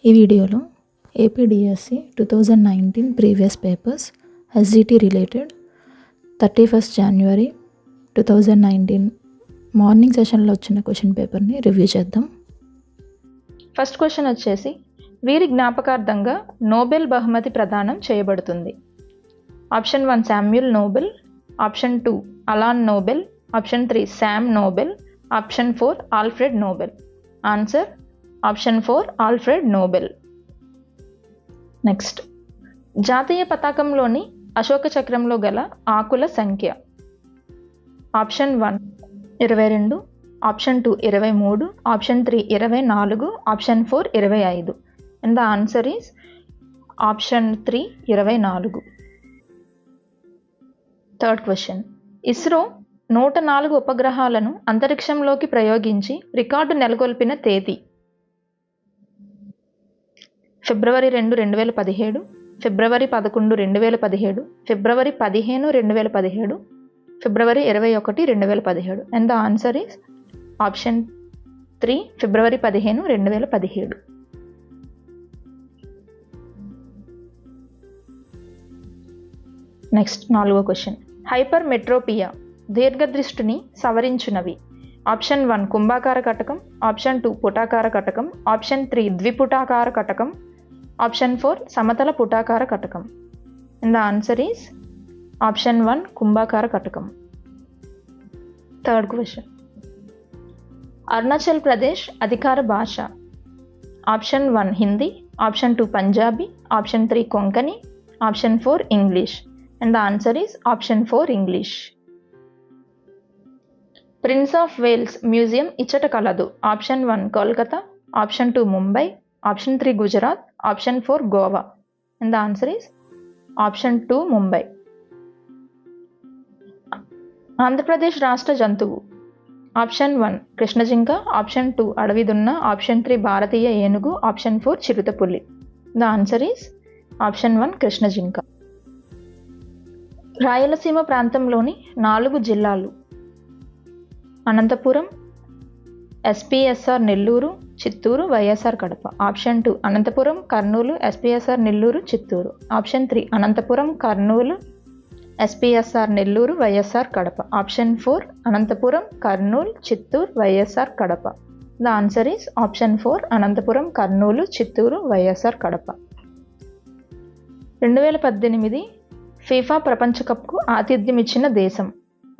ఈ వీడియోలో APDSC 2019 previous papers SGT related 31st January 2019 morning సెషన్లో వచ్చిన క్వశ్చన్ పేపర్ని రివ్యూ చేద్దాం. ఫస్ట్ క్వశ్చన్ వచ్చేసి, వీరి జ్ఞాపకార్థంగా నోబెల్ బహుమతి ప్రదానం చేయబడుతుంది. Option 1 Samuel Nobel, option 2 Alan Nobel, option 3 Sam Nobel, option 4 Alfred Nobel. Answer option 4 Alfred Nobel. Next, జాతీయ పతాకంలోని అశోక చక్రంలో గల ఆకుల సంఖ్య. Option 1 22, option 2 23, option 3 24, option 4 25. And the answer is option 3 24. Third question, ISRO 104 ఉపగ్రహాలను అంతరిక్షంలోకి ప్రయోగించి రికార్డు నెలకొల్పిన తేదీ. February 2, 2017, February 11, 2017, February 15, 2017, February 21, 2017. And the answer is option 3 February 15, 2017. Next, 4వ క్వశ్చన్, హైపర్ మెట్రోపియా దీర్ఘదృష్టిని సవరించునవి. ఆప్షన్ 1 కుంభాకార కటకం, ఆప్షన్ 2 పుటాకార కటకం, ఆప్షన్ 3 ద్విపుటాకార కటకం, ఆప్షన్ 4 సమతల పుటాకార కటకం. And the answer is option 1 కుంభాకార కటకం. థర్డ్ క్వశ్చన్, అరుణాచల్ ప్రదేశ్ అధికార భాష. Option 1 Hindi, option 2 Punjabi, option 3 Konkani, option 4 English. And the answer is option 4 English. Prince of Wales museum ఇచ్చట కలదు. Option 1 Kolkata, option 2 Mumbai, option 3 Gujarat, option 4 Goa. And the answer is option 2 Mumbai. Andhra Pradesh రాష్ట్ర జంతువు. Option 1 కృష్ణ జింక, ఆప్షన్ 2 అడవి దున్న, ఆప్షన్ 3 భారతీయ ఏనుగు, ఆప్షన్ 4 చిరుతపులి. ద ఆన్సర్ ఈస్ ఆప్షన్ 1 కృష్ణ జింక. రాయలసీమ ప్రాంతంలోని 4 జిల్లాలు. Anantapuram, SPSR Nellore, Chittoor, YSR Kadapa. Option 2 Anantapuram, Kurnool, SPSR Nellore, Chittoor. Option 3 Anantapuram, Kurnool, SPSR Nellore, YSR Kadapa. Option 4 Anantapuram, Kurnool, Chittoor, YSR Kadapa. The answer is option 4 Anantapuram, Kurnool, Chittoor, YSR Kadapa. 2018 FIFA ప్రపంచ కప్కు ఆతిథ్యం ఇచ్చిన దేశం.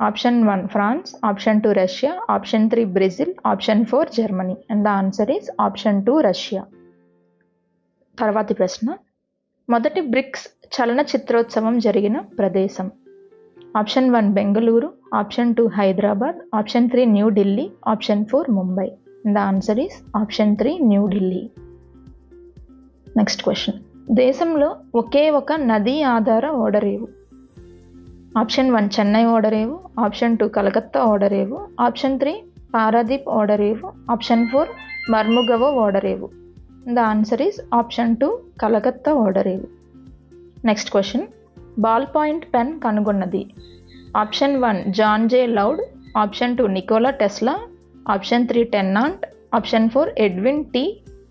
Option 1 France, option 2 Russia, option 3 Brazil, option 4 Germany. And the answer is option 2 Russia. తర్వాతి ప్రశ్న, మొదటి బ్రిక్స్ చలనచిత్రోత్సవం జరిగిన ప్రదేశం. Option 1 Bengaluru, option 2 Hyderabad, option 3 New Delhi, option 4 Mumbai. And the answer is option 3 New Delhi. Next question, దేశంలో ఒకే ఒక నదీ ఆధార ఓడరేవు. ఆప్షన్ 1 చెన్నై ఓడరేవు, ఆప్షన్ 2 కలకత్తా ఓడరేవు, ఆప్షన్ 3 పారాదీప్ ఓడరేవు, ఆప్షన్ 4 మర్ముగవో ఓడరేవు. The answer is option 2 Calcutta ఓడరేవు. Next question, ball point pen కనుగొన్నది. Option 1 John J Loud, option 2 Nikola Tesla, option 3 Tennant, option 4 Edwin T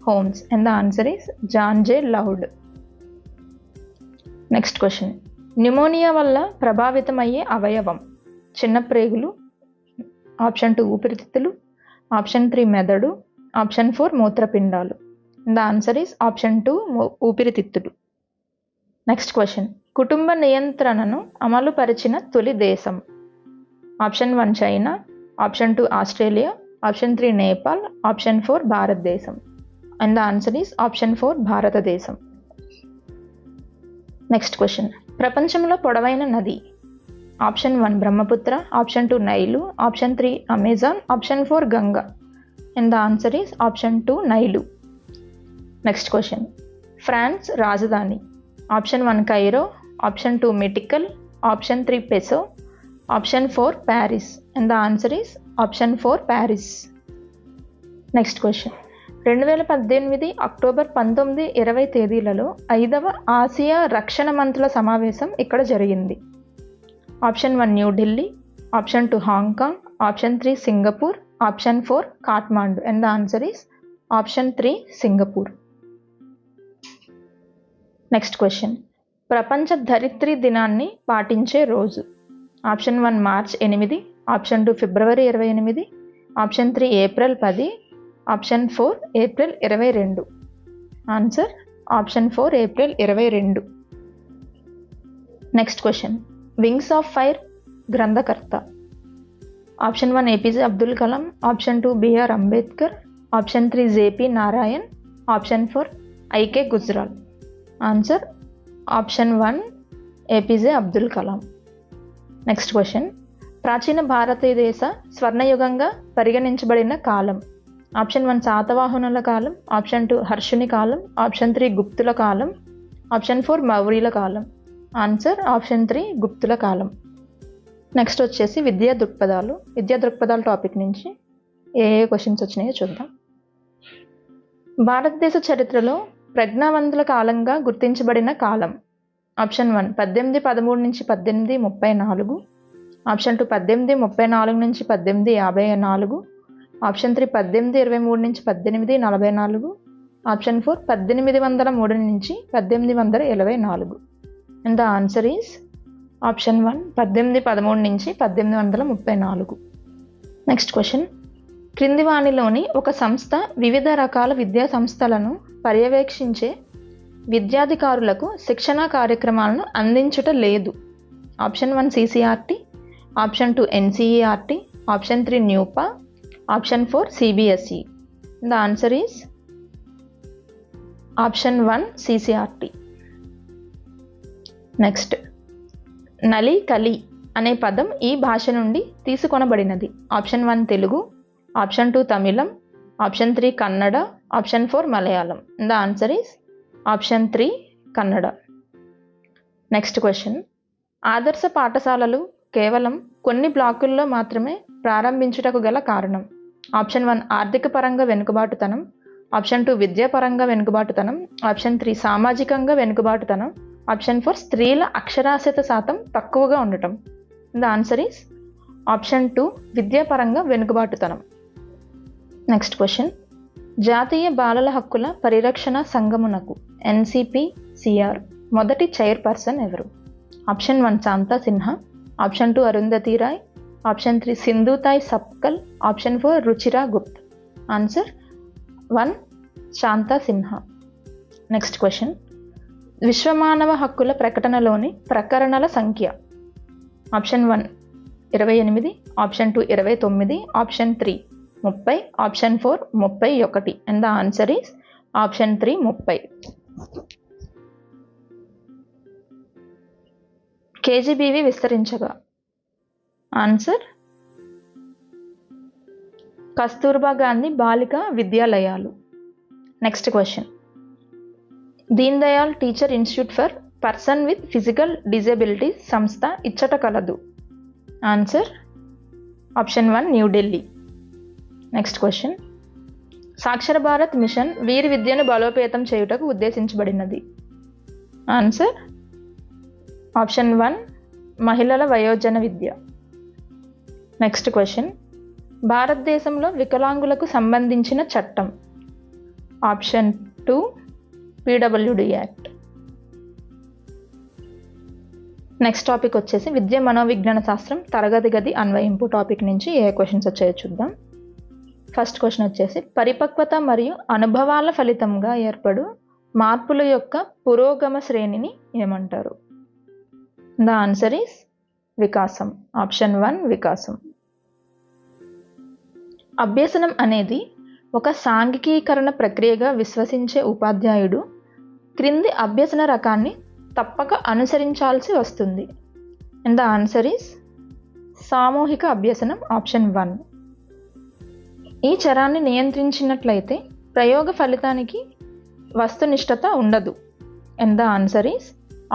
Holmes. And the answer is John J Loud. Next question, pneumonia వల్ల ప్రభావితమయ్యే అవయవం. చిన్న ప్రేగులు, option 2 ఊపిరితిత్తులు, option 3 మెదడు, option 4 మూత్రపిండాలు. The answer is option 2 ఊపిరితిత్తులు. Next question, కుటుంబ నియంత్రణను అమలు పరిచిన తొలి దేశం. Option 1 China, option 2 Australia, option 3 Nepal, option 4 భారతదేశం. And the answer is option 4 భారతదేశం. నెక్స్ట్ క్వశ్చన్, ప్రపంచంలో పొడవైన నది. Option 1 Brahmaputra, option 2 Nile, option 3 Amazon, option 4 Ganga. And the answer is option 2 Nile. Next question, France రాజధాని. Option 1 Cairo, option 2 metical, option 3 peso, option 4 Paris. And the answer is option 4 Paris. Next question, 2018 October 19, 20 తేదీలలో 5వ Asia రక్షణ మంత్రుల సమావేశం ఇక్కడ జరిగింది. Option 1 New Delhi, option 2 Hong Kong, option 3 Singapore, option 4 Kathmandu. And the answer is option 3 Singapore. Next question, ప్రపంచ ధరిత్రి దినాన్ని పాటించే రోజు. ఆప్షన్ 1 మార్చ్ 8, ఆప్షన్ 2 ఫిబ్రవరి 28, option 3 April 10, option 4 April 22. Answer option 4 April 22. Next question, wings of fire గ్రంథకర్త. Option 1 APJ Abdul Kalam, option 2 BR Ambedkar, option 3 JP Narayan, option 4 IK Gujral. Answer option 1 APJ Abdul Kalam. Next question, ప్రాచీన భారతదేశ స్వర్ణయుగంగా పరిగణించబడిన కాలం. Option 1 శాతవాహనుల కాలం, ఆప్షన్ 2 హర్షుని కాలం, ఆప్షన్ 3 గుప్తుల కాలం, option 4 మౌర్యుల కాలం. Answer option 3 గుప్తుల కాలం. Next వచ్చేసి విద్యా దృక్పథాలు topic నుంచి ఏ questions వచ్చినాయో చూద్దాం. భారతదేశ చరిత్రలో ప్రజ్ఞావంతుల కాలంగా గుర్తించబడిన కాలం. ఆప్షన్ 1 1813 నుంచి 1834, ఆప్షన్ 2 1834 నుంచి 1854, ఆప్షన్ 3 1823 నుంచి 1844, ఆప్షన్ 4 1803 నుంచి 1824. And the answer is option 1 1813 నుంచి 1834. నెక్స్ట్ క్వశ్చన్, క్రింది వానిలోని ఒక సంస్థ వివిధ రకాల విద్యా సంస్థలను పర్యవేక్షించే విద్యాధికారులకు శిక్షణా కార్యక్రమాలను అందించుట లేదు. Option 1 CCRT, option 2 NCERT, option 3 NUEPA, option 4 CBSE. The answer is option 1 CCRT. Next, నలి కలి అనే పదం ఈ భాష నుండి తీసుకొనబడినది. ఆప్షన్ 1 తెలుగు, ఆప్షన్ 2 తమిళం, option 3 Kannada, option 4 Malayalam. The answer is option 3 Kannada. Next question, ఆదర్శ పాఠశాలలు కేవలం కొన్ని బ్లాకుల్లో మాత్రమే ప్రారంభించుటకు గల కారణం. ఆప్షన్ 1 ఆర్థిక పరంగా వెనుకబాటుతనం, ఆప్షన్ 2 విద్యాపరంగా వెనుకబాటుతనం, ఆప్షన్ 3 సామాజికంగా వెనుకబాటుతనం, ఆప్షన్ 4 స్త్రీల అక్షరాస్యత శాతం తక్కువగా ఉండటం. ద ఆన్సర్ ఈస్ ఆప్షన్ 2 విద్యాపరంగా వెనుకబాటుతనం. నెక్స్ట్ క్వశ్చన్, జాతీయ బాలల హక్కుల పరిరక్షణ సంఘమునకు NCPCR మొదటి చైర్పర్సన్ ఎవరు? Option 1 Shanta Sinha, option 2 Arundhati Roy, option 3 Sindhutai Sapkal, option 4 Ruchira Gupta. Answer 1 Shanta Sinha. Next question, విశ్వమానవ హక్కుల ప్రకటనలోని ప్రకరణల సంఖ్య. Option 1 28, option 2 29, option 3 30, option 4 31. And the answer is option 3 30. KGBV విస్తరించగా. ఆన్సర్ కస్తూర్బా గాంధీ బాలికా విద్యాలయాలు. Next question, Deen Dayal teacher institute for person with physical disabilities సంస్థ ఇచ్చట కలదు. Answer option 1 New Delhi. Next question, Saakshar Bharat mission వీరి విద్యను బలోపేతం చేయుటకు ఉద్దేశించబడినది. ఆన్సర్ ఆప్షన్ 1 మహిళల వయోజన విద్య. నెక్స్ట్ క్వశ్చన్, భారతదేశంలో వికలాంగులకు సంబంధించిన చట్టం. Option 2 PWD act. Next topic వచ్చేసి విద్య మనోవిజ్ఞాన శాస్త్రం తరగతి గది అన్వయింపు టాపిక్ నుంచి ఏ క్వశ్చన్స్ వచ్చాయో చూద్దాం. ఫస్ట్ క్వశ్చన్ వచ్చేసి, పరిపక్వత మరియు అనుభవాల ఫలితంగా ఏర్పడు మార్పుల యొక్క పురోగమ శ్రేణిని ఏమంటారు? ద ఆన్సర్ ఈస్ వికాసం. ఆప్షన్ 1 వికాసం. అభ్యసనం అనేది ఒక సాంఘికీకరణ ప్రక్రియగా విశ్వసించే ఉపాధ్యాయుడు క్రింది అభ్యసన రకాన్ని తప్పక అనుసరించాల్సి వస్తుంది. అండ్ ద ఆన్సర్ ఈస్ సామూహిక అభ్యసనం. ఆప్షన్ 1. ఈ చరాన్ని నియంత్రించినట్లయితే ప్రయోగ ఫలితానికి వస్తునిష్టత ఉండదు. And the answer is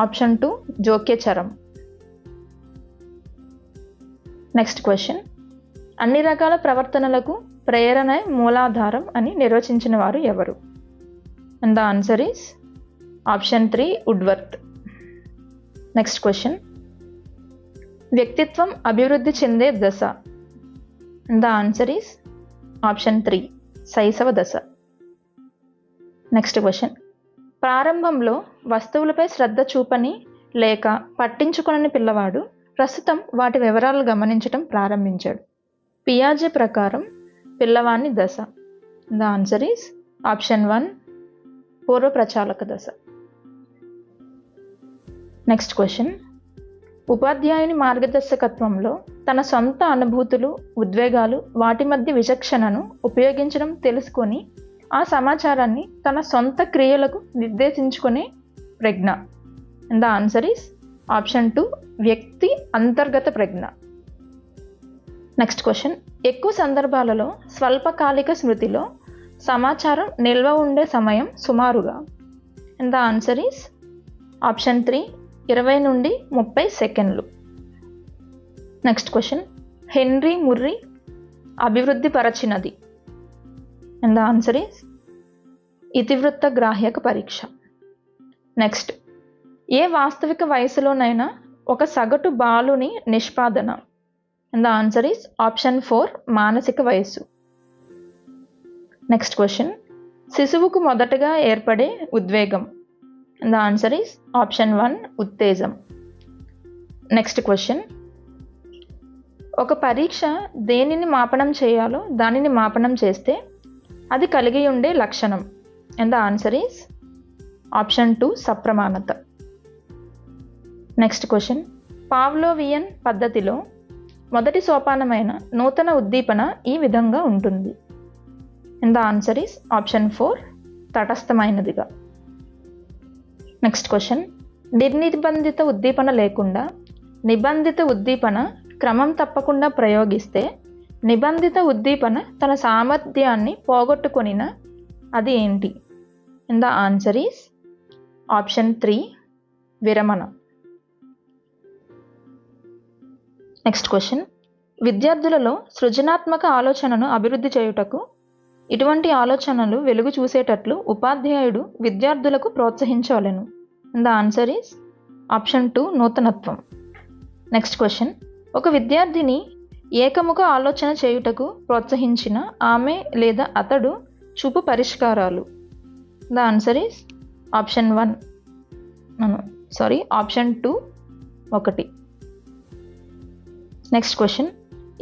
option 2 జోక్య చరం. నెక్స్ట్ క్వశ్చన్, అన్ని రకాల ప్రవర్తనలకు ప్రేరణ మూలాధారం అని నిర్వచించిన వారు ఎవరు? And the answer is option 3 Woodworth. Next question, వ్యక్తిత్వం అభివృద్ధి చెందే దశ. And the answer is option 3 శైశవ దశ. నెక్స్ట్ క్వశ్చన్, ప్రారంభంలో వస్తువులపై శ్రద్ధ చూపని లేక పట్టించుకొనని పిల్లవాడు ప్రస్తుతం వాటి వివరాలు గమనించటం ప్రారంభించాడు. పియాజే ప్రకారం పిల్లవాని దశ. ద ఆన్సర్ ఈస్ ఆప్షన్ 1 పూర్వ ప్రచాలక దశ. Next question. ఉపాధ్యాయుని మార్గదర్శకత్వంలో తన సొంత అనుభూతులు, ఉద్వేగాలు, వాటి మధ్య విచక్షణను ఉపయోగించడం తెలుసుకొని ఆ సమాచారాన్ని తన సొంత క్రియలకు నిర్దేశించుకునే ప్రజ్ఞ. ద ఆన్సర్ ఈస్ ఆప్షన్ 2 వ్యక్తి అంతర్గత ప్రజ్ఞ. Next question. ఎక్కువ సందర్భాలలో స్వల్పకాలిక స్మృతిలో సమాచారం నిల్వ ఉండే సమయం సుమారుగా. ద ఆన్సర్ ఈస్ ఆప్షన్ 3 20 నుండి 30 సెకండ్లు. Next question. హెన్రీ ముర్రీ అభివృద్ధి పరచినది. ద ఆన్సర్ ఈస్ ఇతివృత్త గ్రాహ్యక పరీక్ష. నెక్స్ట్. ఏ వాస్తవిక వయసులోనైనా ఒక సగటు బాలుని నిష్పాదన. ద ఆన్సర్ ఈస్ ఆప్షన్ 4 మానసిక వయస్సు. Next question. శిశువుకు మొదటగా ఏర్పడే ఉద్వేగం. ద ఆన్సర్ ఈస్ ఆప్షన్ 1 ఉత్తేజం. Next question. ఒక పరీక్ష దేనిని మాపనం చేయాలో దానిని మాపనం చేస్తే అది కలిగి ఉండే లక్షణం. ద ఆన్సర్ ఈస్ ఆప్షన్ 2 సప్రమాణత. Next question. పావ్లోవియన్ పద్ధతిలో మొదటి సోపానమైన నూతన ఉద్దీపన ఈ విధంగా ఉంటుంది. ద ఆన్సర్ ఈస్ ఆప్షన్ 4 తటస్థమైనదిగా. Next question. నిర్నిబంధిత ఉద్దీపన లేకుండా నిబంధిత ఉద్దీపన క్రమం తప్పకుండా ప్రయోగిస్తే నిబంధిత ఉద్దీపన తన సామర్థ్యాన్ని పోగొట్టుకొనిన అది ఏంటి? ద ఆన్సర్ ఈస్ ఆప్షన్ 3 విరమణ. Next question. విద్యార్థులలో సృజనాత్మక ఆలోచనను అభివృద్ధి చేయుటకు ఇటువంటి ఆలోచనలు వెలుగు చూసేటట్లు ఉపాధ్యాయుడు విద్యార్థులకు ప్రోత్సహించవలెను. ద ఆన్సర్ ఈస్ ఆప్షన్ 2 నూతనత్వం. Next question. ఒక విద్యార్థిని ఏకముఖ ఆలోచన చేయుటకు ప్రోత్సహించిన ఆమె లేదా అతడు చూపు పరిష్కారాలు. The answer is option 2 1. Next question.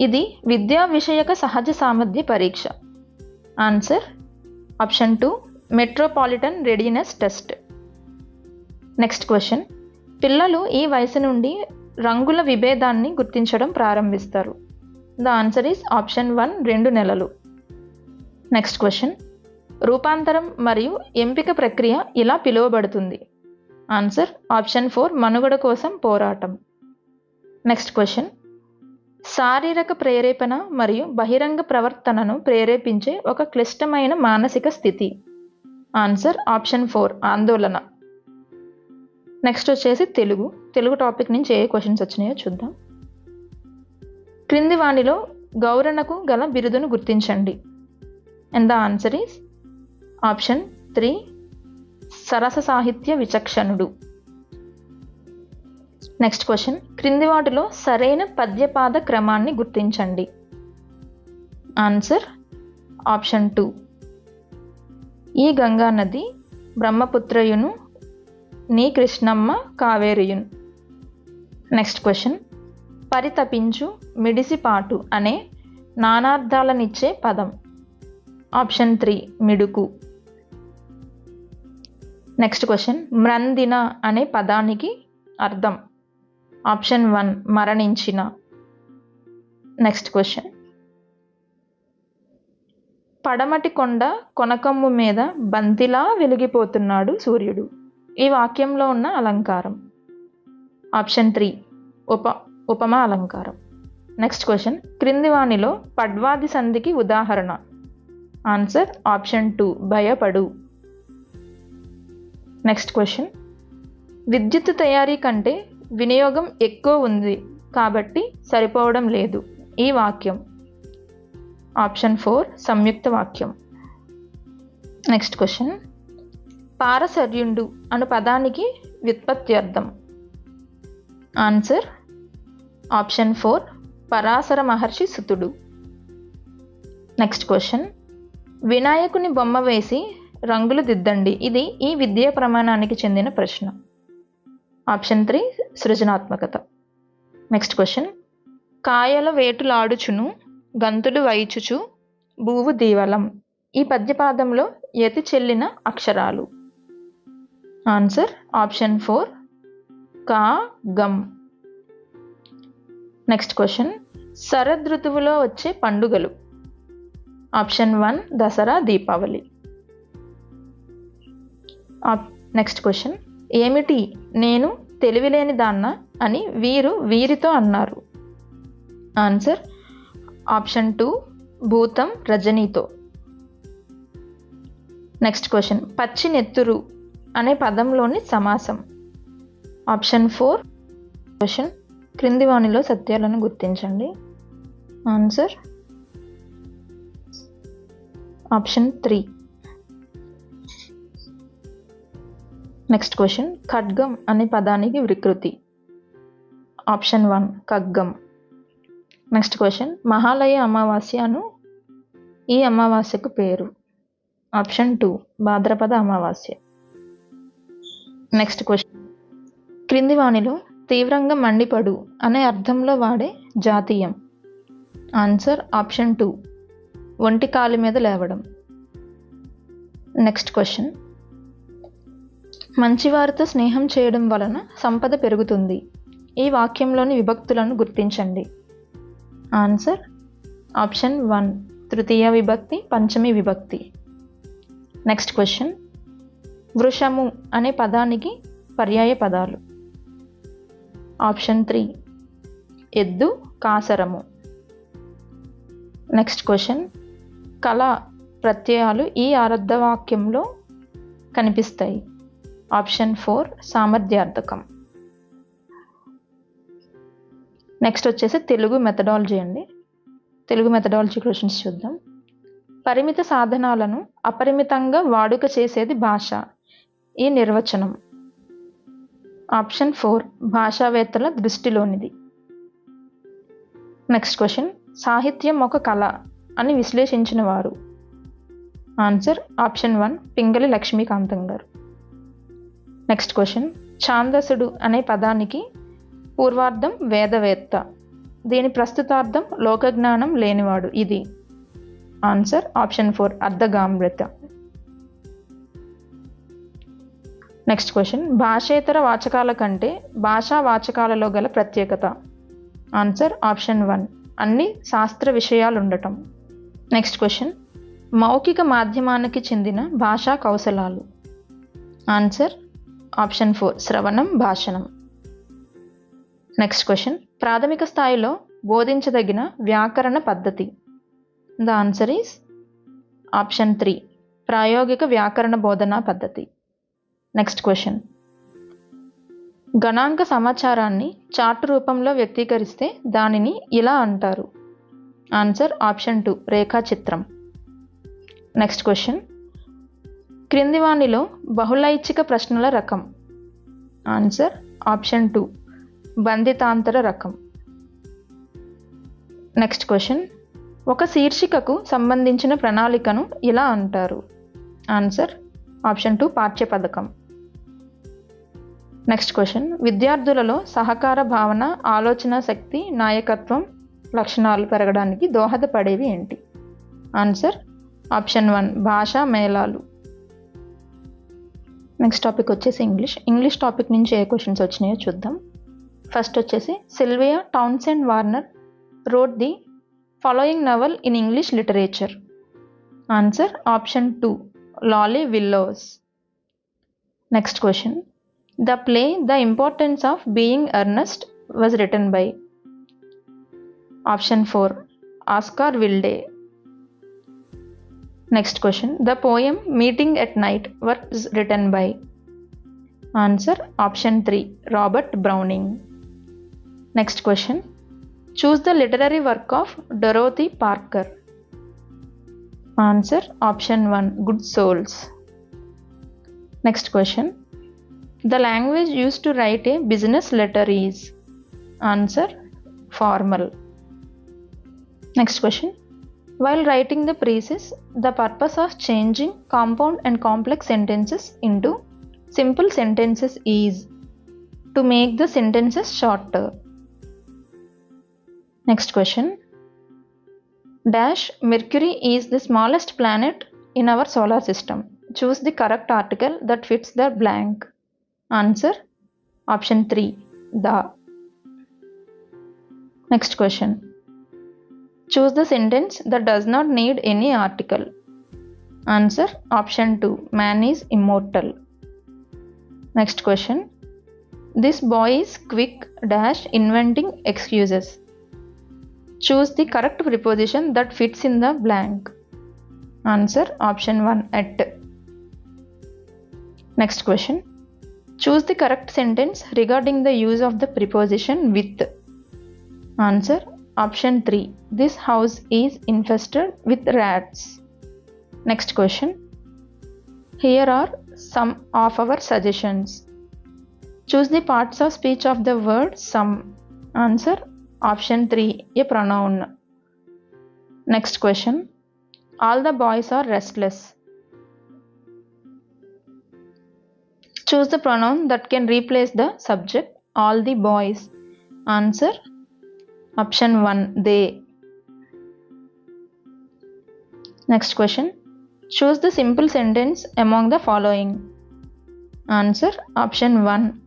ఇది విద్యా విషయక సహజ సామర్థ్య పరీక్ష. Answer option 2 metropolitan readiness test. Next question. పిల్లలు ఈ వయసు నుండి రంగుల విభేదాన్ని గుర్తించడం ప్రారంభిస్తారు. ద ఆన్సర్ ఈస్ ఆప్షన్ 1 2 నెలలు. Next question. రూపాంతరం మరియు ఎంపిక ప్రక్రియ ఇలా పిలువబడుతుంది. ఆన్సర్ ఆప్షన్ 4 మనుగడ కోసం పోరాటం. Next question. శారీరక ప్రేరేపణ మరియు బహిరంగ ప్రవర్తనను ప్రేరేపించే ఒక క్లిష్టమైన మానసిక స్థితి. ఆన్సర్ ఆప్షన్ 4 ఆందోళన. నెక్స్ట్ వచ్చేసి తెలుగు టాపిక్ నుంచి ఏ క్వశ్చన్స్ వచ్చినాయో చూద్దాం. క్రింది వానిలో గౌరనకు గల బిరుదును గుర్తించండి. And the answer is option 3 సరస సాహిత్య విచక్షణుడు. Next question. క్రింది వాటిలో సరైన పద్యపాద క్రమాన్ని గుర్తించండి. ఆన్సర్ ఆప్షన్ 2 ఈ గంగా నది బ్రహ్మపుత్రయును నీ కృష్ణమ్మ కావేరియున్. Next question. పరితపించు మిడిసిపాటు అనే నానార్థాలనిచ్చే పదం. ఆప్షన్ 3 మిడుకు. Next question. మ్రందిన అనే పదానికి అర్థం. ఆప్షన్ 1 మరణించిన. Next question. పడమటి కొండ కొనకమ్ము మీద బంతిలా వెలిగిపోతున్నాడు సూర్యుడు. ఈ వాక్యంలో ఉన్న అలంకారం. ఆప్షన్ 3 ఉపమా అలంకారం. Next question. క్రింది వానిలో పడ్వాది సంధికి ఉదాహరణ. ఆన్సర్ ఆప్షన్ 2 భయపడు. Next question. విద్యుత్ తయారీ కంటే వినియోగం ఎక్కువ ఉంది కాబట్టి సరిపోవడం లేదు. ఈ వాక్యం. ఆప్షన్ 4 సంయుక్త వాక్యం. Next question. పారసర్యుండు అను పదానికి వ్యుత్పత్త్యర్థం. ఆన్సర్ ఆప్షన్ 4 పరాశర మహర్షి సుతుడు. Next question. వినాయకుని బొమ్మ వేసి రంగులు దిద్దండి. ఇది ఈ విద్యా ప్రమాణానికి చెందిన ప్రశ్న. ఆప్షన్ 3 సృజనాత్మకత. Next question. కాయల వేటులాడుచును గంతులు వైచుచు భూవు దీవలం. ఈ పద్యపాదంలో యతి చెల్లిన అక్షరాలు. ఆన్సర్ ఆప్షన్ 4 కా గమ్. Next question. శరదృతువులో వచ్చే పండుగలు. Option 1 Dasara, Deepavali. Next question. ఏమిటి నేను తెలివిలేని దాన్న అని వీరు వీరితో అన్నారు. ఆన్సర్ ఆప్షన్ 2 భూతం రజనీతో. Next question. పచ్చి నెత్తురు అనే పదంలోని సమాసం. Option 4 question. క్రింది వానిలో సత్యాలను గుర్తించండి. Answer option 3. Next question. ఖడ్గం అనే పదానికి వికృతి. ఆప్షన్ 1 ఖగ్గం. Next question. మహాలయ అమావాస్యను ఈ అమావాస్యకు పేరు. Option 2 Bhadrapada Amavasya. Next question. క్రింది వానిలో తీవ్రంగా మండిపడు అనే అర్థంలో వాడే జాతీయం. ఆన్సర్ ఆప్షన్ 2 ఒంటి కాలి మీద లేవడం. Next question. మంచివారితో స్నేహం చేయడం వలన సంపద పెరుగుతుంది. ఈ వాక్యంలోని విభక్తులను గుర్తించండి. ఆన్సర్ ఆప్షన్ 1 తృతీయ విభక్తి, పంచమి విభక్తి. Next question. వృషము అనే పదానికి పర్యాయ పదాలు. ఆప్షన్ 3 ఎద్దు, కాసరము. Next question. కళ ప్రత్యయాలు ఈ ఆరద్ధ వాక్యంలో కనిపిస్తాయి. ఆప్షన్ 4 సామర్థ్యార్థకం. నెక్స్ట్ వచ్చేసి తెలుగు మెథడాలజీ అండి. తెలుగు మెథడాలజీ క్వశ్చన్స్ చూద్దాం. పరిమిత సాధనాలను అపరిమితంగా వాడుక చేసేది భాష. ఈ నిర్వచనం. ఆప్షన్ 4 భాషావేత్తల దృష్టిలోనిది. Next question. సాహిత్యం ఒక కళ అని విశ్లేషించిన వారు. ఆన్సర్ ఆప్షన్ 1 పింగళి లక్ష్మీకాంతం గారు. Next question. ఛాందసుడు అనే పదానికి పూర్వార్థం వేదవేత్త. దీని ప్రస్తుతార్థం లోకజ్ఞానం లేనివాడు. ఇది. ఆన్సర్ ఆప్షన్ 4 అర్ధగాంభ్రత. Next question. భాషేతర వాచకాల కంటే భాషా వాచకాలలో గల ప్రత్యేకత. ఆన్సర్ ఆప్షన్ 1 అన్ని శాస్త్ర విషయాలు ఉండటం. Next question. మౌఖిక మాధ్యమానికి చెందిన భాషా కౌశలాలు. ఆన్సర్ ఆప్షన్ 4 శ్రవణం, భాషణం. Next question. ప్రాథమిక స్థాయిలో బోధించదగిన వ్యాకరణ పద్ధతి. ద ఆన్సర్ ఈస్ ఆప్షన్ 3 ప్రాయోగిక వ్యాకరణ బోధనా పద్ధతి. Next question. గణాంక సమాచారాన్ని చార్ట్ రూపంలో వ్యక్తీకరిస్తే దానిని ఇలా అంటారు. ఆన్సర్ ఆప్షన్ 2 రేఖాచిత్రం. Next question. క్రింది వానిలో బహుళైచ్ఛిక ప్రశ్నల రకం. ఆన్సర్ ఆప్షన్ 2 బంధితాంతర రకం. Next question. ఒక శీర్షికకు సంబంధించిన ప్రణాళికను ఇలా అంటారు. ఆన్సర్ ఆప్షన్ 2 పాఠ్యపథకం. Next question. విద్యార్థులలో సహకార భావన, ఆలోచన శక్తి, నాయకత్వం లక్షణాలు పెరగడానికి దోహదపడేవి ఏంటి. ఆన్సర్ ఆప్షన్ 1 భాషా మేళాలు. నెక్స్ట్ టాపిక్ వచ్చేసి ఇంగ్లీష్ టాపిక్ నుంచి ఏ క్వశ్చన్స్ వచ్చినాయో చూద్దాం. ఫస్ట్ వచ్చేసి Sylvia Townsend Warner wrote the following novel in English literature. Answer option 2 Lolly Willows. Next question. The play The Importance of Being Earnest was written by. Option 4 Oscar Wilde. Next question. The poem Meeting at Night was written by. Answer option 3 Robert Browning. Next question. Choose the literary work of Dorothy Parker. Answer option 1 Good Souls. Next question. The language used to write a business letter is. Answer formal. Next question. While writing the precis, the purpose of changing compound and complex sentences into simple sentences is to make the sentences shorter. Next question. Dash Mercury is the smallest planet in our solar system. Choose the correct article that fits the blank. Answer option 3, the. Next question. Choose the sentence that does not need any article. Answer option 2, man is immortal. Next question. This boy is quick dash inventing excuses. Choose the correct preposition that fits in the blank. Answer option 1, at. Next question. Choose the correct sentence regarding the use of the preposition with. Answer option 3, this house is infested with rats. Next question. Here are some of our suggestions. Choose the parts of speech of the word some. Answer option 3, a pronoun. Next question. All the boys are restless. Choose the pronoun that can replace the subject, all the boys. Answer option 1, they. Next question. Choose the simple sentence among the following. Answer option 1,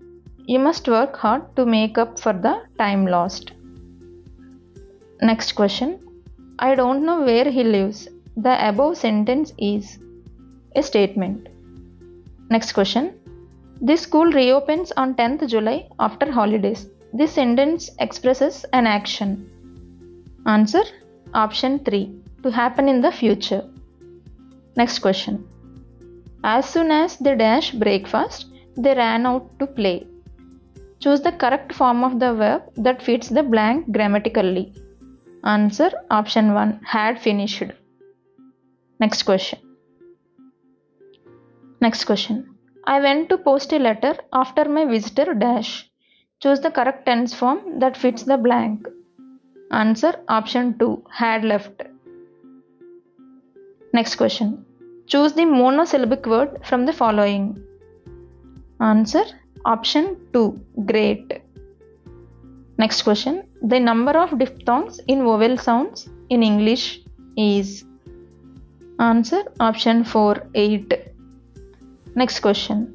you must work hard to make up for the time lost. Next question. I don't know where he lives. The above sentence is a statement. Next question. This school reopens on 10th July after holidays. This sentence expresses an action. Answer option 3, to happen in the future. Next question. As soon as they dash breakfast, they ran out to play. Choose the correct form of the verb that fits the blank grammatically. Answer option 1, had finished. Next question. Next question. I went to post a letter after my visitor dash. Choose the correct tense form that fits the blank. Answer option 2, had left. Next question. Choose the monosyllabic word from the following. Answer option 2, great. Next question. The number of diphthongs in vowel sounds in English is. Answer option 4, 8. Next question.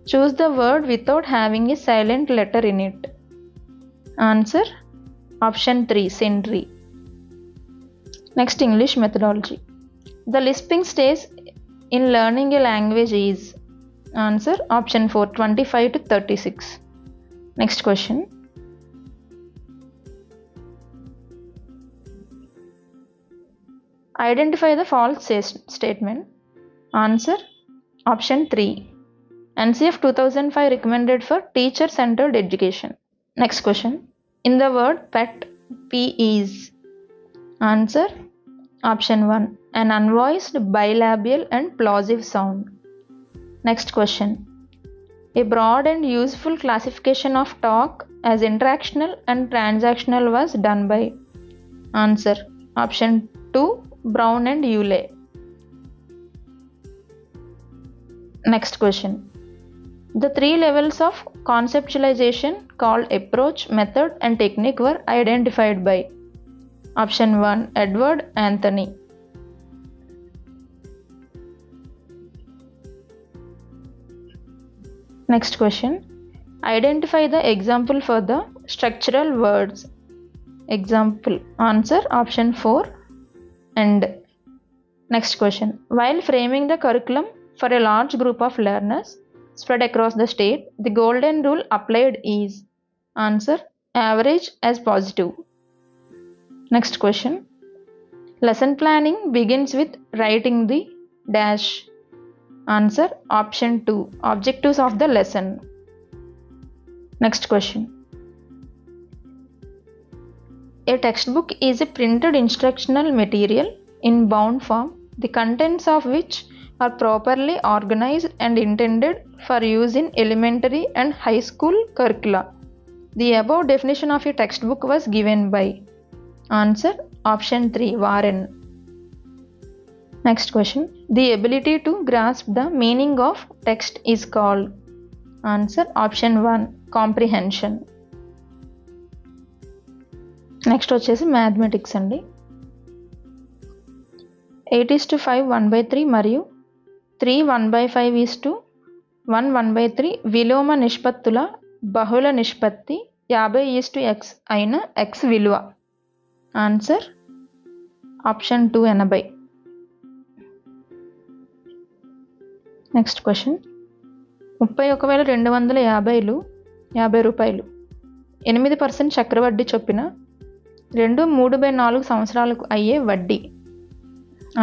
Choose the word without having a silent letter in it. Answer option 3, century. Next English methodology. The lisping stage in learning a language is. Answer option 4, 25 to 36. Next question. Identify the false statement. Answer option 3. NCF 2005 recommended for teacher-centered education. Next question. In the word pet, P is. Answer option 1, an unvoiced bilabial and plosive sound. Next question. A broad and useful classification of talk as interactional and transactional was done by. Answer option 2, Brown and Euler. Next question. The 3 levels of conceptualization called approach, method and technique were identified by. Option 1, Edward Anthony. Next question. Identify the example for the structural words. Example. Answer option 4, and. Next question. While framing the curriculum for a large group of learners spread across the state, the golden rule applied is. Answer average as positive. Next question. Lesson planning begins with writing the dash. Answer option 2, objectives of the lesson. Next question. A textbook is a printed instructional material in bound form, the contents of which are properly organized and intended for use in elementary and high school curricula. The above definition of a textbook was given by. Answer option 3, Warren. Next question, the ability to grasp the meaning of text is called. Answer option 1 comprehension. Next వచ్చేసి mathematics అండి. 8:5 1/3 మరియు 3 1/5 1 1/3 విలోమ నిష్పత్తుల బహుళ నిష్పత్తి 50:x అయిన x విలువ. Answer option 2 80. Next question, 31,250 రూపాయలు 8% చక్రవడ్డీ చొప్పున 2/3/4 సంవత్సరాలకు అయ్యే వడ్డీ.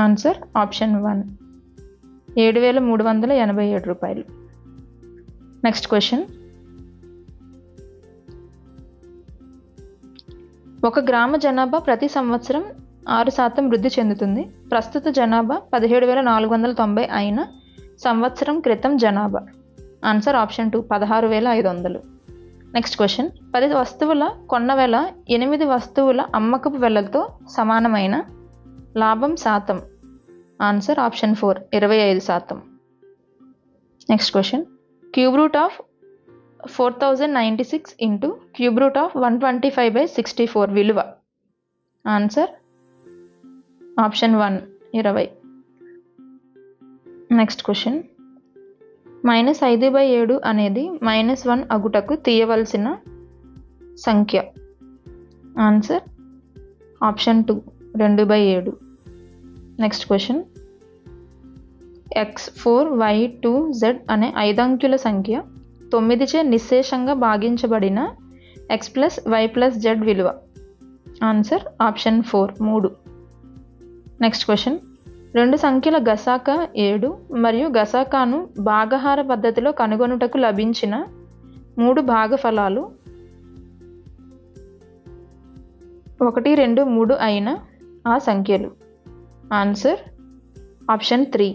ఆన్సర్ ఆప్షన్ 1 7,387 రూపాయలు. నెక్స్ట్ క్వశ్చన్, 1 గ్రామ జనాభా ప్రతి సంవత్సరం 6% వృద్ధి చెందుతుంది. ప్రస్తుత జనాభా 17,490 అయిన సంవత్సరం క్రితం జనాభా. Answer option 2 16,500. నెక్స్ట్ క్వశ్చన్, 10 వస్తువుల కొన్న వెల 8 వస్తువుల అమ్మకపు వెలతో సమానమైన లాభం శాతం. Answer option 4 25%. Next question, cube root of 4096 into cube root of 125/64 విలువ. Answer option 1 20. నెక్స్ట్ క్వశ్చన్, -5/7 అనేది -1 అగుటకు తీయవలసిన సంఖ్య. Answer option 2 2/7. Next question, x4y2z అనే 5 అంకెల సంఖ్య 9చే నిశ్శేషంగా భాగించబడిన x + y + z విలువ. Answer option 4 3. నెక్స్ట్ క్వశ్చన్, 2 సంఖ్యల గసాకా 7 మరియు గసాకాను భాగహార పద్ధతిలో కనుగొనుటకు లభించిన 3 భాగఫలాలు 1 2 3 అయిన ఆ సంఖ్యలు. Answer option 3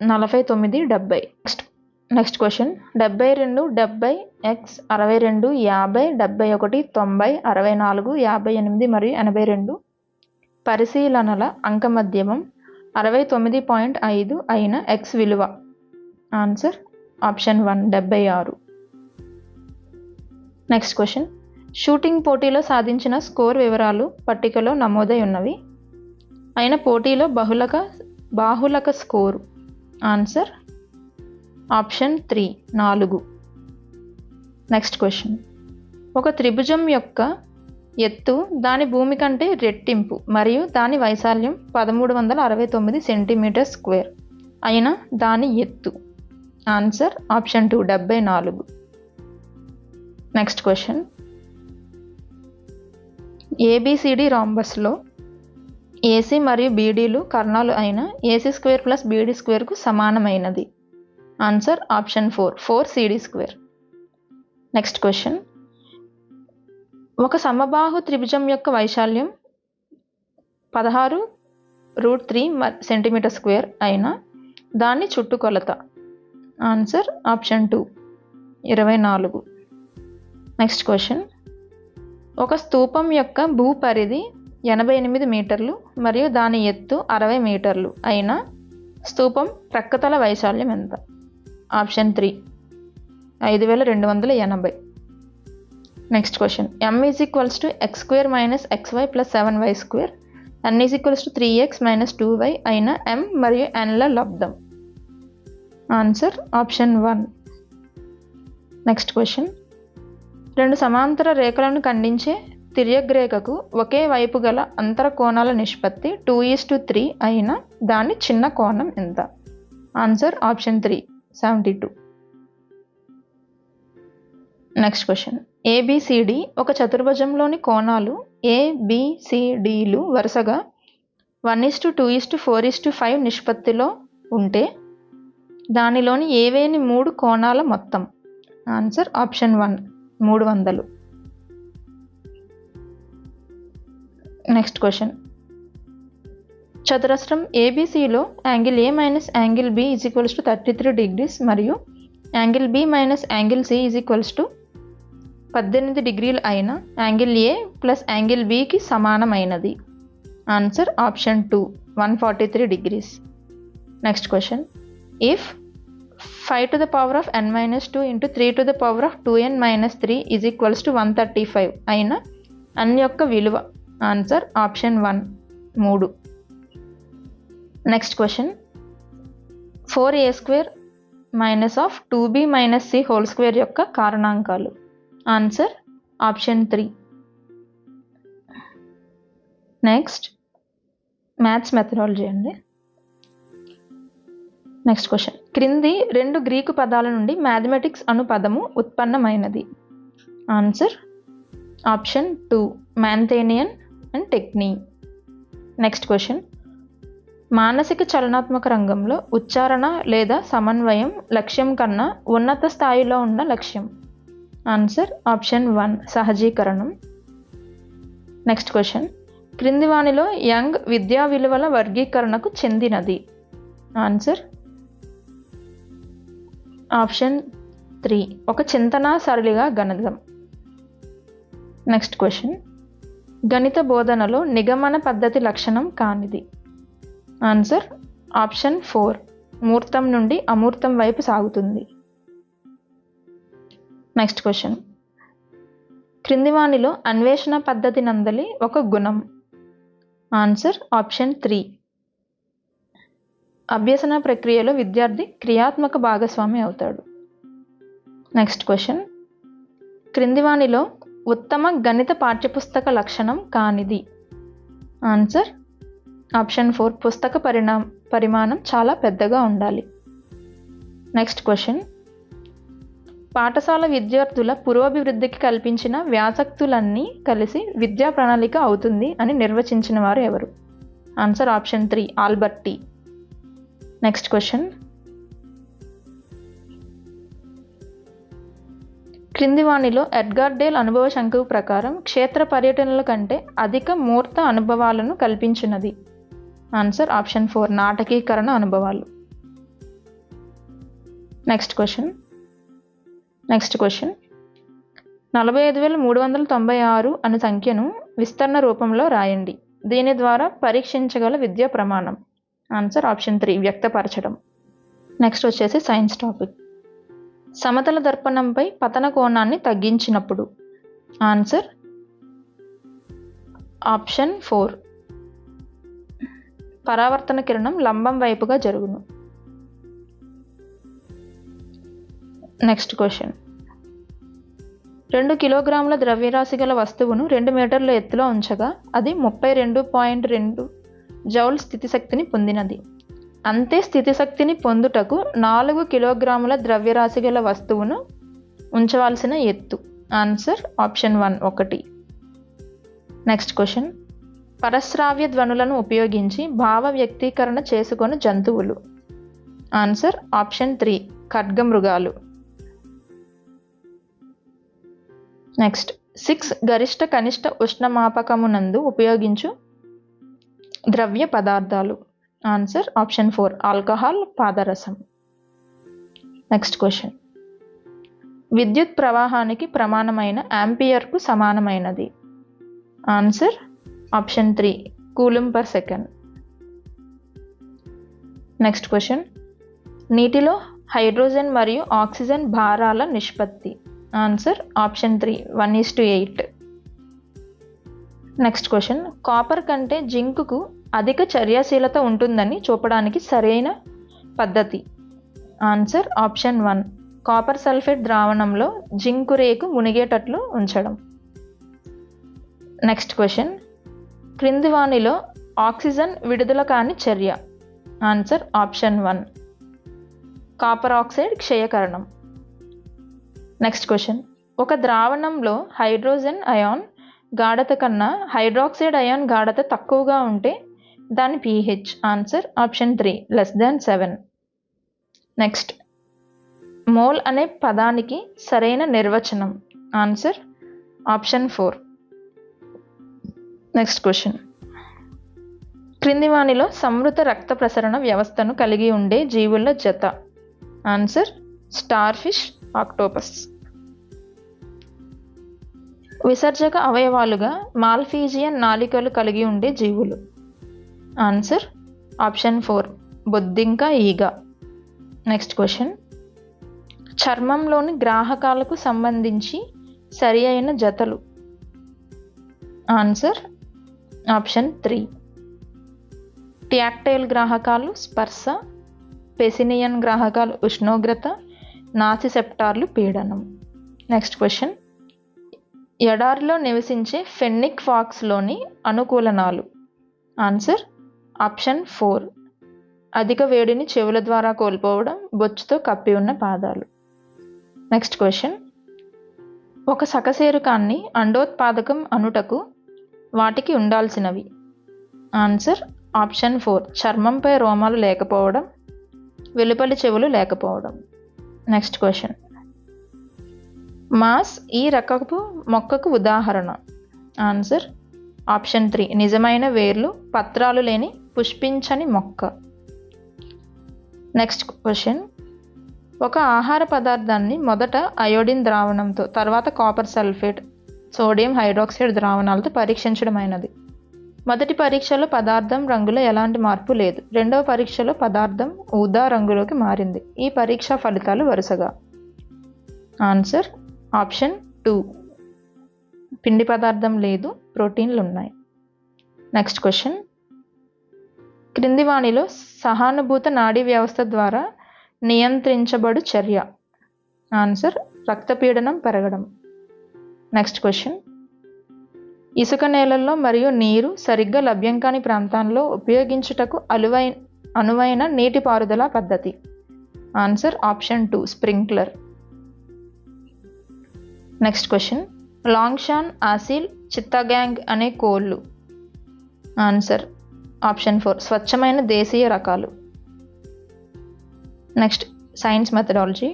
49 70. Next question, 72 70 x 62 50 71 90 64 58 మరియు 82 పరిశీలనల అంకమధ్యమం 69.5 అయిన x విలువ. Answer option 1 76. Next question, shooting పోటీలో సాధించిన స్కోర్ వివరాలు పట్టికలో నమోదై ఉన్నవి అయిన పోటీలో బాహుళక score. Answer option 3 4. Next question, ఒక త్రిభుజం యొక్క ఎత్తు దాని భూమి కంటే రెట్టింపు మరియు దాని వైశాల్యం 1369 సెంటీమీటర్ స్క్వేర్ అయిన దాని ఎత్తు. Answer option 2 74. Next question, ABCD రాంబస్లో AC మరియు BDలు కర్ణాలు అయిన AC² + BD² సమానమైనది. Answer option 4 4CD². Next question, ఒక సమబాహు త్రిభుజం యొక్క వైశాల్యం 16√3 సెంటీమీటర్ స్క్వేర్ అయిన దాని చుట్టుకొలత. Answer option 2 24. నెక్స్ట్ క్వశ్చన్, ఒక స్తూపం యొక్క భూపరిధి 88 మీటర్లు మరియు దాని ఎత్తు 60 మీటర్లు అయిన స్తూపం ప్రక్కతల వైశాల్యం ఎంత? Option 3 5280. Next question, m = x² - xy + 7y², n = 3x - 2y అయిన m మరియు n ల లబ్దం. Answer option 1. నెక్స్ట్ క్వశ్చన్, 2 సమాంతర రేఖలను ఖండించే తిర్యగ్రేఖకు ఒకే వైపు గల అంతర కోణాల నిష్పత్తి 2:3 అయిన దాని చిన్న కోణం ఎంత? Answer option 3 72. Next question, ABCD ఒక చతుర్భుజంలోని కోణాలు ABCDలు వరుసగా 1:2:4:5 నిష్పత్తిలో ఉంటే దానిలోని ఏవేని 3 కోణాల మొత్తం? Answer option 1 300. నెక్స్ట్ క్వశ్చన్, చతురస్రం ABCలో angle A - angle B = 33 degrees మరియు angle B - angle C = 18 degrees అయిన యాంగిల్ A + యాంగిల్ Bకి సమానమైనది. Answer option 2 143 degrees. Next question, if 5 to the power of n minus 2 into 3 to the power of 2n minus 3 is equals to 135 అయిన n యొక్క విలువ. Answer option 1 3. Next question, 4a square minus of 2b minus c whole square యొక్క కారణాంకాలు. Answer option 3. Next maths methodology అండి. Next question, క్రింది 2 Greek పదాల నుండి mathematics అను పదము ఉత్పన్నమైనది. Answer option 2 manthanein and techne. Next question, మానసిక చలనాత్మక రంగంలో ఉచ్చారణ లేదా సమన్వయం లక్ష్యం కన్నా ఉన్నత స్థాయిలో ఉన్న లక్ష్యం. Answer option 1 సహజీకరణం. నెక్స్ట్ క్వశ్చన్, క్రింది వానిలో యంగ్ విద్యా విలువల వర్గీకరణకు చెందినది. ఆన్సర్ ఆప్షన్ 3 ఒక చింతనా సరళిగా గణితం. నెక్స్ట్ క్వశ్చన్, గణిత బోధనలో నిగమన పద్ధతి లక్షణం కానిది. ఆన్సర్ ఆప్షన్ 4 మూర్తం నుండి అమూర్తం వైపు సాగుతుంది. నెక్స్ట్ క్వశ్చన్, క్రింది వానిలో అన్వేషణ పద్ధతి నందలి ఒక గుణం. ఆన్సర్ ఆప్షన్ 3 అభ్యసన ప్రక్రియలో విద్యార్థి క్రియాత్మక భాగస్వామి అవుతాడు. నెక్స్ట్ క్వశ్చన్, క్రింది వానిలో ఉత్తమ గణిత పాఠ్యపుస్తక లక్షణం కానిది. ఆన్సర్ ఆప్షన్ 4 పుస్తక పరిమాణం చాలా పెద్దగా ఉండాలి. నెక్స్ట్ క్వశ్చన్, పాఠశాల విద్యార్థుల పురోభివృద్ధికి కల్పించిన వ్యాసక్తులన్నీ కలిసి విద్యా ప్రణాళిక అవుతుంది అని నిర్వచించిన వారు ఎవరు. Answer option 3 Albert T. Next question, క్రింది వానిలో ఎడ్గార్ డేల్ అనుభవ శంకువు ప్రకారం క్షేత్ర పర్యటనల కంటే అధిక మూర్త అనుభవాలను కల్పించినది. ఆన్సర్ ఆప్షన్ 4 నాటకీకరణ అనుభవాలు. నెక్స్ట్ క్వశ్చన్ 45396 అనే సంఖ్యను విస్తరణ రూపంలో రాయండి. దీని ద్వారా పరీక్షించగల విద్యా ప్రమాణం. Answer option 3 వ్యక్తపరచడం. నెక్స్ట్ వచ్చేసి సైన్స్ టాపిక్. సమతల దర్పణంపై పతన కోణాన్ని తగ్గించినప్పుడు. ఆన్సర్ ఆప్షన్ 4 పరావర్తన కిరణం లంబం వైపుగా జరుగును. నెక్స్ట్ క్వశ్చన్, 2 కిలోగ్రాముల ద్రవ్యరాశి గల వస్తువును 2 మీటర్ల ఎత్తులో ఉంచగా అది 32.2 జౌల్ స్థితిశక్తిని పొందినది. అంతే స్థితిశక్తిని పొందుటకు 4 కిలోగ్రాముల ద్రవ్యరాశి గల వస్తువును ఉంచవలసిన ఎత్తు. ఆన్సర్ ఆప్షన్ 1 నెక్స్ట్ క్వశ్చన్, పరశ్రావ్య ధ్వనులను ఉపయోగించి భావ వ్యక్తీకరణ చేసుకొని జంతువులు. Answer option 3 ఖడ్గమృగాలు. నెక్స్ట్ 6 గరిష్ట కనిష్ట ఉష్ణమాపకమునందు ఉపయోగించు ద్రవ్య పదార్థాలు. ఆన్సర్ ఆప్షన్ 4 ఆల్కహాల్ పాదరసం. నెక్స్ట్ క్వశ్చన్, విద్యుత్ ప్రవాహానికి ప్రమాణమైన యాంపియర్కు సమానమైనది. Answer option 3 coulomb per second. Next question, నీటిలో హైడ్రోజన్ మరియు ఆక్సిజన్ భారాల నిష్పత్తి. Answer option 3 1:8. Next question, copper కంటే జింకుకు అధిక చర్యాశీలత ఉంటుందని చూపడానికి సరైన పద్ధతి. ఆన్సర్ ఆప్షన్ 1 కాపర్ సల్ఫేట్ ద్రావణంలో జింకు రేకు మునిగేటట్లు ఉంచడం. నెక్స్ట్ క్వశ్చన్, క్రింది వానిలో ఆక్సిజన్ విడుదల కాని చర్య. ఆన్సర్ ఆప్షన్ 1 కాపర్ ఆక్సైడ్ క్షయకరణం. నెక్స్ట్ క్వశ్చన్, ఒక ద్రావణంలో హైడ్రోజన్ అయాన్ గాఢత కన్నా హైడ్రాక్సైడ్ అయాన్ గాఢత తక్కువగా ఉంటే దాని pH. Answer option 3 <7. Next, mole అనే పదానికి సరైన నిర్వచనం. Answer option 4. నెక్స్ట్ క్వశ్చన్, క్రింది వానిలో సంవృత రక్త ప్రసరణ వ్యవస్థను కలిగి ఉండే జీవుల జత. Answer starfish, octopus. విసర్జక అవయవాలుగా మాల్ఫీజియన్ నాళికలు కలిగి ఉండే జీవులు. ఆన్సర్ ఆప్షన్ 4 బొద్దింక ఈగ. నెక్స్ట్ క్వశ్చన్, చర్మంలోని గ్రాహకాలకు సంబంధించి సరి అయిన జతలు. ఆన్సర్ ఆప్షన్ 3 ట్యాక్టైల్ గ్రాహకాలు స్పర్శ, పెసినియన్ గ్రాహకాలు ఉష్ణోగ్రత, నాసిసెప్టార్లు పీడనం. నెక్స్ట్ క్వశ్చన్, ఎడారిలో నివసించే ఫెన్నిక్ ఫాక్స్లోని అనుకూలనాలు. ఆన్సర్ ఆప్షన్ 4 అధిక వేడిని చెవుల ద్వారా కోల్పోవడం, బొచ్చుతో కప్పి ఉన్న పాదాలు. నెక్స్ట్ క్వశ్చన్, ఒక సకశేరుకాన్ని అండోత్పాదకం అనుటకు వాటికి ఉండాల్సినవి. ఆన్సర్ ఆప్షన్ 4 చర్మంపై రోమాలు లేకపోవడం, వెలుపలి చెవులు లేకపోవడం. నెక్స్ట్ క్వశ్చన్, మాస్ ఈ రకపు మొక్కకు ఉదాహరణ. ఆన్సర్ ఆప్షన్ 3 నిజమైన వేర్లు, పత్రాలు లేని పుష్పించని మొక్క. నెక్స్ట్ క్వశ్చన్, ఒక ఆహార పదార్థాన్ని మొదట అయోడిన్ ద్రావణంతో, తర్వాత కాపర్ సల్ఫేట్, సోడియం హైడ్రాక్సైడ్ ద్రావణాలతో పరీక్షించడమైనది. మొదటి పరీక్షలో పదార్థం రంగులో ఎలాంటి మార్పు లేదు. రెండవ పరీక్షలో పదార్థం ఊదా రంగులోకి మారింది. ఈ పరీక్షా ఫలితాలు వరుసగా. ఆన్సర్ ఆప్షన్ 2 పిండి పదార్థం లేదు, ప్రోటీన్లు ఉన్నాయి. నెక్స్ట్ క్వశ్చన్, క్రింది వాణిలో సహానుభూత నాడీ వ్యవస్థ ద్వారా నియంత్రించబడు చర్య. ఆన్సర్ రక్తపీడనం పెరగడం. నెక్స్ట్ క్వశ్చన్, ఇసుక నేలల్లో మరియు నీరు సరిగ్గా లభ్యం కాని ప్రాంతాల్లో ఉపయోగించుటకు అనువైన నీటిపారుదల పద్ధతి. Answer option 2 sprinkler. Next question, Langshan, Aseel, Chittagong అనే కోళ్ళు. ఆన్సర్ ఆప్షన్ 4 స్వచ్ఛమైన దేశీయ రకాలు. Next science methodology.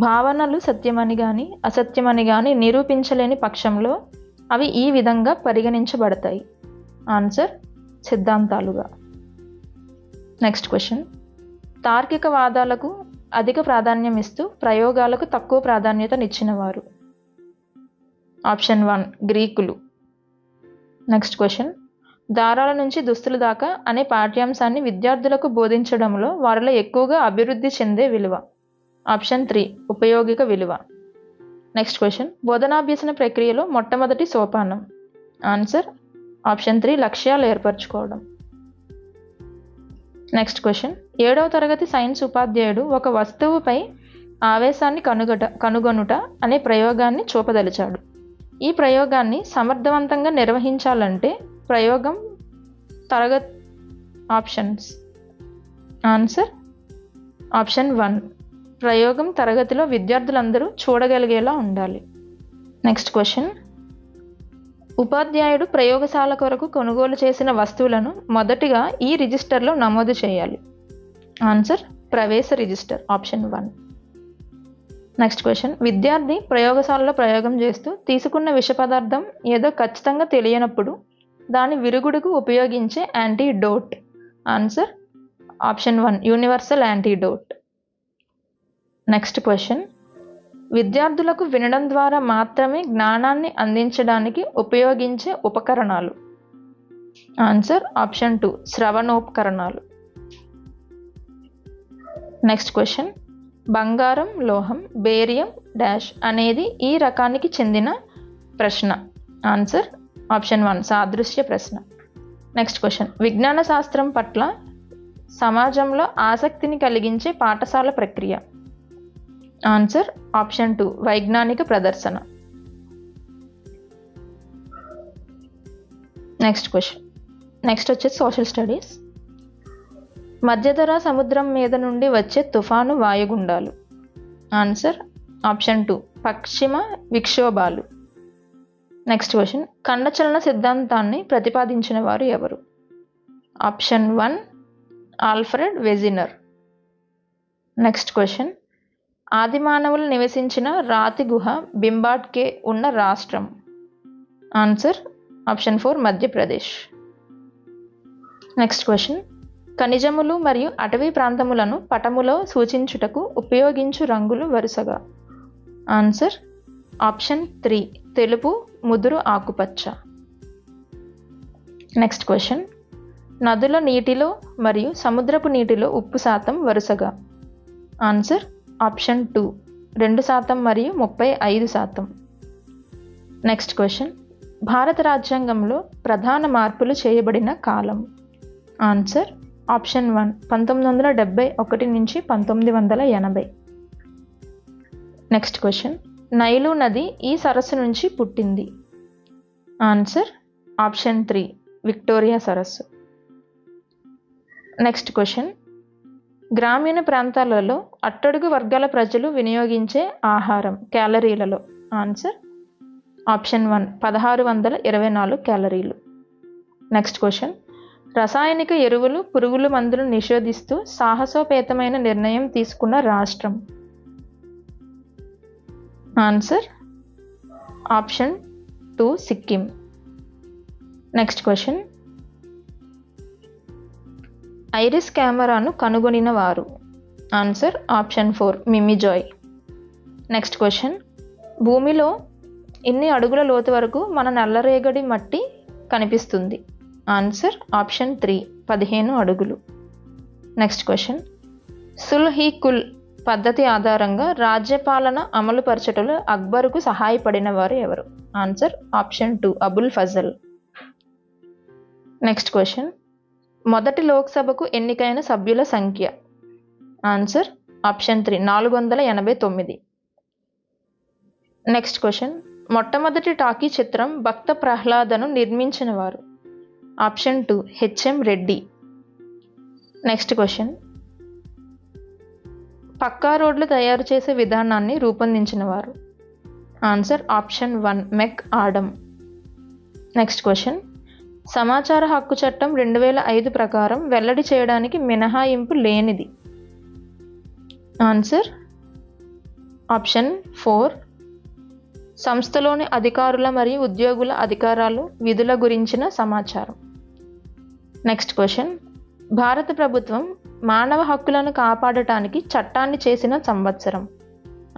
భావనలు సత్యమని కానీ అసత్యమని కానీ నిరూపించలేని పక్షంలో అవి ఈ విధంగా పరిగణించబడతాయి. ఆన్సర్ సిద్ధాంతాలుగా. నెక్స్ట్ క్వశ్చన్, తార్కిక వాదాలకు అధిక ప్రాధాన్యం ఇస్తూ ప్రయోగాలకు తక్కువ ప్రాధాన్యతనిచ్చినవారు. ఆప్షన్ 1 గ్రీకులు. నెక్స్ట్ క్వశ్చన్, దారాల నుంచి దుస్తుల దాకా అనే పాఠ్యాంశాన్ని విద్యార్థులకు బోధించడంలో వారిలో ఎక్కువగా అభివృద్ధి చెందే విలువ. ఆప్షన్ 3 ఉపయోగిక విలువ. నెక్స్ట్ క్వశ్చన్, బోధనాభ్యసన ప్రక్రియలో మొట్టమొదటి సోపానం. ఆన్సర్ ఆప్షన్ 3 లక్ష్యాలు ఏర్పరచుకోవడం. నెక్స్ట్ క్వశ్చన్, 7వ తరగతి సైన్స్ ఉపాధ్యాయుడు ఒక వస్తువుపై ఆవేశాన్ని కనుగొనుట అనే ప్రయోగాన్ని చూపదలిచాడు. ఈ ప్రయోగాన్ని సమర్థవంతంగా నిర్వహించాలంటే ప్రయోగం తరగతి ఆప్షన్స్. ఆన్సర్ ఆప్షన్ 1 ప్రయోగం తరగతిలో విద్యార్థులందరూ చూడగలిగేలా ఉండాలి. నెక్స్ట్ క్వశ్చన్, ఉపాధ్యాయుడు ప్రయోగశాల కొరకు కొనుగోలు చేసిన వస్తువులను మొదటిగా ఈ రిజిస్టర్లో నమోదు చేయాలి. ఆన్సర్ ప్రవేశ రిజిస్టర్ ఆప్షన్ 1. నెక్స్ట్ క్వశ్చన్, విద్యార్థి ప్రయోగశాలలో ప్రయోగం చేస్తూ తీసుకున్న విష పదార్థం ఏదో ఖచ్చితంగా తెలియనప్పుడు దాని విరుగుడుకు ఉపయోగించే antidote. Answer option 1 universal antidote. Next question, విద్యార్థులకు వినడం ద్వారా మాత్రమే జ్ఞానాన్ని అందించడానికి ఉపయోగించే ఉపకరణాలు. Answer option 2 శ్రవణోపకరణాలు. నెక్స్ట్ క్వశ్చన్, బంగారం, లోహం, బేరియం డాష్ అనేది ఈ రకానికి చెందిన ప్రశ్న. ఆన్సర్ ఆప్షన్ 1 సాదృశ్య ప్రశ్న. నెక్స్ట్ క్వశ్చన్, విజ్ఞాన శాస్త్రం పట్ల సమాజంలో ఆసక్తిని కలిగించే పాఠశాల ప్రక్రియ. ఆన్సర్ ఆప్షన్ 2 వైజ్ఞానిక ప్రదర్శన. నెక్స్ట్ వచ్చేసి సోషల్ స్టడీస్. మధ్యధరా సముద్రం మీద నుండి వచ్చే తుఫాను వాయుగుండాలు. ఆన్సర్ ఆప్షన్ 2 పశ్చిమ విక్షోభాలు. నెక్స్ట్ క్వశ్చన్, ఖండచలన సిద్ధాంతాన్ని ప్రతిపాదించిన వారు ఎవరు? Option 1 Alfred Wegener. Next question, ఆది మానవులు నివసించిన రాతి గుహ బింబాట్కే ఉన్న రాష్ట్రం. Answer option 4 Madhya Pradesh. Next question, ఖనిజములు మరియు అటవీ ప్రాంతములను పటములో సూచించుటకు ఉపయోగించు రంగులు వరుసగా. ఆన్సర్ ఆప్షన్ 3 తెలుపు, ముదురు ఆకుపచ్చ. నెక్స్ట్ క్వశ్చన్, నదుల నీటిలో మరియు సముద్రపు నీటిలో ఉప్పు శాతం వరుసగా. ఆన్సర్ ఆప్షన్ 2 2% మరియు 35%. నెక్స్ట్ క్వశ్చన్, భారత రాజ్యాంగంలో ప్రధాన మార్పులు చేయబడిన కాలం. ఆన్సర్ ఆప్షన్ 1 1971 నుంచి 1980. నెక్స్ట్ క్వశ్చన్, నైలు నది ఈ సరస్సు నుంచి పుట్టింది. ఆన్సర్ ఆప్షన్ 3 విక్టోరియా సరస్సు. నెక్స్ట్ క్వశ్చన్, గ్రామీణ ప్రాంతాలలో అట్టడుగు వర్గాల ప్రజలు వినియోగించే ఆహారం క్యాలరీలలో. ఆన్సర్ ఆప్షన్ 1 1624 క్యాలరీలు. నెక్స్ట్ క్వశ్చన్, రసాయనిక ఎరువులు పురుగుల మందులను నిషేధిస్తూ సాహసోపేతమైన నిర్ణయం తీసుకున్న రాష్ట్రం. Answer option 2 Sikkim. Next question, iris కెమెరాను కనుగొనిన వారు. Answer option 4 మిమీజాయ్. నెక్స్ట్ క్వశ్చన్, భూమిలో ఎన్ని అడుగుల లోతు వరకు మన నల్లరేగడి మట్టి కనిపిస్తుంది. ఆన్సర్ ఆప్షన్ 3 15 అడుగులు. నెక్స్ట్ క్వశ్చన్, సుల్హీ కుల్ పద్ధతి ఆధారంగా రాజ్యపాలన అమలుపరచటంలో అక్బరుకు సహాయపడిన వారు ఎవరు. Answer option 2 Abul Fazal. Next question, మొదటి లోక్సభకు ఎన్నికైన సభ్యుల సంఖ్య. Answer option 3 489. నెక్స్ట్ క్వశ్చన్, మొట్టమొదటి టాకీ చిత్రం భక్త ప్రహ్లాదను నిర్మించిన వారు. Option 2 H M Reddy. Next question, పక్కా రోడ్లు తయారు చేసే విధానాన్ని రూపొందించిన వారు. Answer option 1 McAdam. Next question, సమాచార హక్కు చట్టం 2005 ప్రకారం వెల్లడి చేయడానికి మినహాయింపు లేనిది. ఆన్సర్ ఆప్షన్ 4 సంస్థలోని అధికారుల మరియు ఉద్యోగుల అధికారాలు విధుల గురించిన సమాచారం. నెక్స్ట్ క్వశ్చన్, భారత ప్రభుత్వం మానవ హక్కులను కాపాడటానికి చట్టాన్ని చేసిన సంవత్సరం.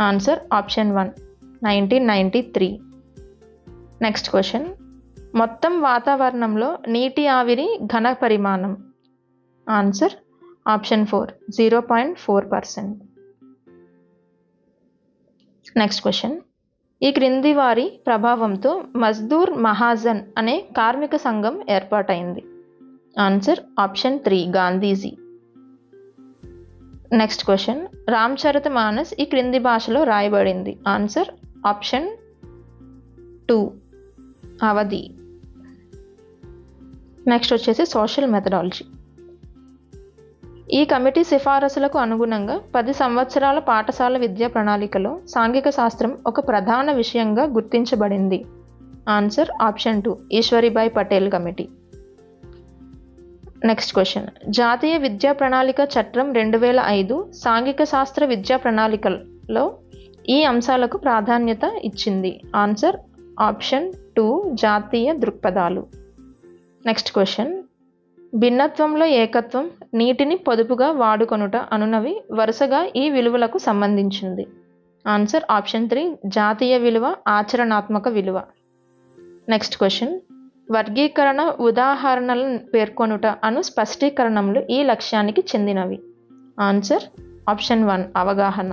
Answer option 1 1993. నెక్స్ట్ క్వశ్చన్, మొత్తం వాతావరణంలో నీటి ఆవిరి ఘన పరిమాణం. Answer option 4 0.4%. నెక్స్ట్ క్వశ్చన్, ఈ క్రింది వారి ప్రభావంతో మజ్దూర్ మహాజన్ అనే కార్మిక సంఘం ఏర్పాటైంది. Answer option 3 Gandhiji. Next question, Ramcharit Manas ఈ క్రింది భాషలో రాయబడింది. Answer option 2 Awadhi. నెక్స్ట్ వచ్చేసి సోషల్ మెథడాలజీ. ఈ కమిటీ సిఫారసులకు అనుగుణంగా 10 సంవత్సరాల పాఠశాల విద్యా ప్రణాళికలో సాంఘిక శాస్త్రం ఒక ప్రధాన విషయంగా గుర్తించబడింది. Answer option 2 Eshwari Bai Patel committee. Next question, జాతీయ విద్యా ప్రణాళిక చట్టం 2005 సాంఘిక శాస్త్ర విద్యా ప్రణాళికలో ఈ అంశాలకు ప్రాధాన్యత ఇచ్చింది. ఆన్సర్ ఆప్షన్ 2 జాతీయ దృక్పథాలు. నెక్స్ట్ క్వశ్చన్, భిన్నత్వంలో ఏకత్వం, నీటిని పొదుపుగా వాడుకొనుట అనునవి వరుసగా ఈ విలువలకు సంబంధించింది. ఆన్సర్ ఆప్షన్ 3 జాతీయ విలువ, ఆచరణాత్మక విలువ. నెక్స్ట్ క్వశ్చన్, వర్గీకరణ ఉదాహరణలను పేర్కొనుట అను స్పష్టీకరణలు ఈ లక్ష్యానికి చెందినవి. ఆన్సర్ ఆప్షన్ 1 అవగాహన.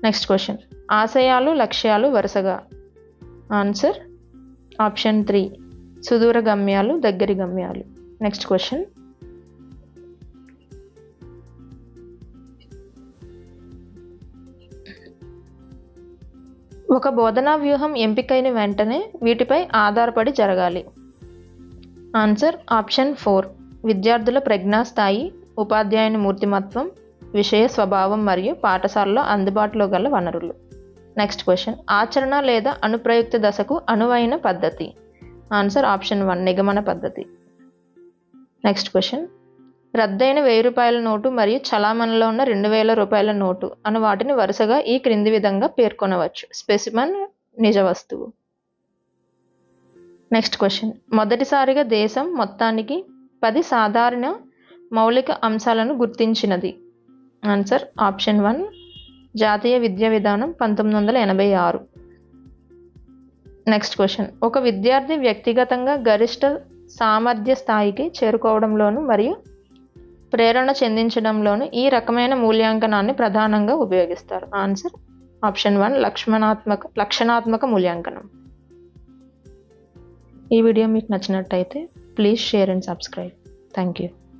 నెక్స్ట్ క్వశ్చన్, ఆశయాలు లక్ష్యాలు వరుసగా. ఆన్సర్ ఆప్షన్ 3 సుదూర గమ్యాలు దగ్గరి గమ్యాలు. నెక్స్ట్ క్వశ్చన్, ఒక బోధనా వ్యూహం ఎంపికైన వెంటనే వీటిపై ఆధారపడి జరగాలి. ఆన్సర్ ఆప్షన్ 4 విద్యార్థుల ప్రజ్ఞాస్థాయి, ఉపాధ్యాయుని మూర్తిమత్వం, విషయ స్వభావం మరియు పాఠశాలలో అందుబాటులో గల వనరులు. నెక్స్ట్ క్వశ్చన్, ఆచరణ లేదా అనుప్రయుక్త దశకు అనువైన పద్ధతి. ఆన్సర్ ఆప్షన్ 1 నిగమన పద్ధతి. నెక్స్ట్ క్వశ్చన్, రద్దయిన 1000 రూపాయల నోటు మరియు చలామణిలో ఉన్న 2000 రూపాయల నోటు అను వాటిని వరుసగా ఈ క్రింది విధంగా పేర్కొనవచ్చు. స్పెసిమన్ నిజ వస్తువు. నెక్స్ట్ క్వశ్చన్, మొదటిసారిగా దేశం మొత్తానికి 10 సాధారణ మౌలిక అంశాలను గుర్తించినది. ఆన్సర్ ఆప్షన్ 1 జాతీయ విద్యా విధానం 1986. నెక్స్ట్ క్వశ్చన్, ఒక విద్యార్థి వ్యక్తిగతంగా గరిష్ట సామర్థ్య స్థాయికి చేరుకోవడంలోను మరియు ప్రేరణ చెందించడంలోను ఈ రకమైన మూల్యాంకనాన్ని ప్రధానంగా ఉపయోగిస్తారు. ఆన్సర్ ఆప్షన్ 1 లక్షణాత్మక మూల్యాంకనం. ఈ వీడియో మీకు నచ్చినట్టయితే please share and subscribe. Thank you.